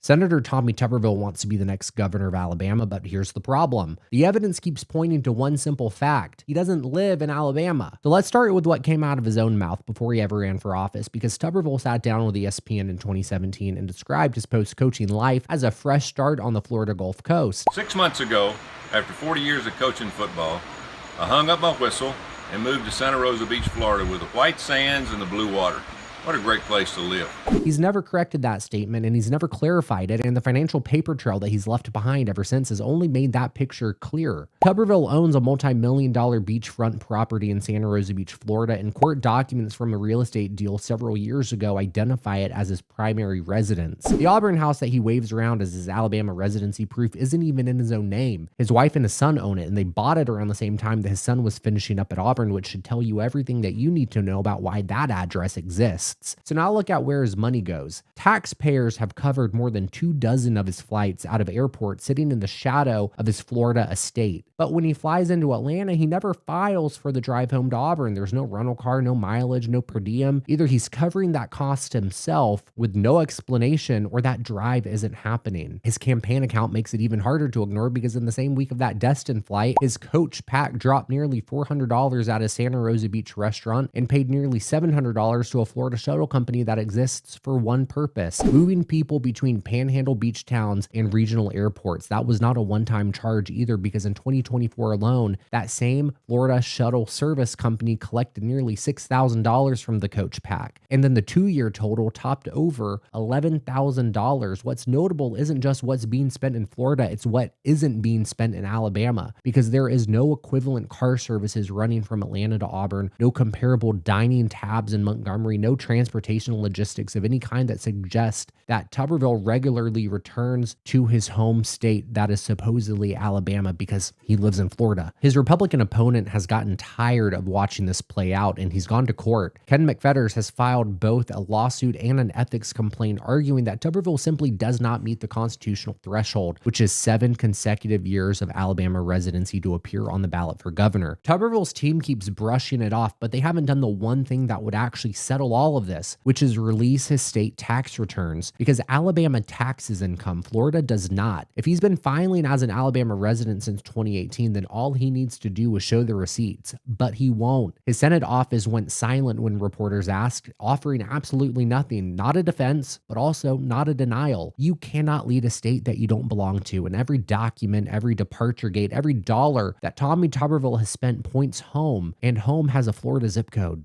Senator Tommy Tuberville wants to be the next governor of Alabama, but here's the problem. The evidence keeps pointing to one simple fact. He doesn't live in Alabama. So let's start with what came out of his own mouth before he ever ran for office, because Tuberville sat down with ESPN in 2017 and described his post-coaching life as a fresh start on the Florida Gulf Coast. 6 months ago, after 40 years of coaching football, I hung up my whistle and moved to Santa Rosa Beach, Florida with the white sands and the blue water. What a great place to live. He's never corrected that statement, and he's never clarified it, and the financial paper trail that he's left behind ever since has only made that picture clearer. Tuberville owns a multi-million-dollar beachfront property in Santa Rosa Beach, Florida, and court documents from a real estate deal several years ago identify it as his primary residence. The Auburn house that he waves around as his Alabama residency proof isn't even in his own name. His wife and his son own it, and they bought it around the same time that his son was finishing up at Auburn, which should tell you everything that you need to know about why that address exists. So now look at where his money goes. Taxpayers have covered more than 24 of his flights out of airports sitting in the shadow of his Florida estate. But when he flies into Atlanta, he never files for the drive home to Auburn. There's no rental car, no mileage, no per diem. Either he's covering that cost himself with no explanation, or that drive isn't happening. His campaign account makes it even harder to ignore, because in the same week of that Destin flight, his coach pack dropped nearly $400 at a Santa Rosa Beach restaurant and paid nearly $700 to a Florida shuttle company that exists for one purpose: moving people between panhandle beach towns and regional airports. That was not a one-time charge either, because in 2024 alone, that same Florida shuttle service company collected nearly $6,000 from the coach pack. And then the 2-year total topped over $11,000. What's notable isn't just what's being spent in Florida, it's what isn't being spent in Alabama, because there is no equivalent car services running from Atlanta to Auburn, no comparable dining tabs in Montgomery, no transportation logistics of any kind that suggest that Tuberville regularly returns to his home state that is supposedly Alabama, because he lives in Florida. His Republican opponent has gotten tired of watching this play out, and he's gone to court. Ken McFetters has filed both a lawsuit and an ethics complaint arguing that Tuberville simply does not meet the constitutional threshold, which is 7 consecutive years of Alabama residency to appear on the ballot for governor. Tuberville's team keeps brushing it off, but they haven't done the one thing that would actually settle all of this, which is release his state tax returns, because Alabama taxes income, Florida does not. If he's been filing as an Alabama resident since 2018, then all he needs to do is show the receipts, but he won't. His Senate office went silent when reporters asked, offering absolutely nothing, not a defense, but also not a denial. You cannot lead a state that you don't belong to, and every document, every departure gate, every dollar that Tommy Tuberville has spent points home, and home has a Florida zip code.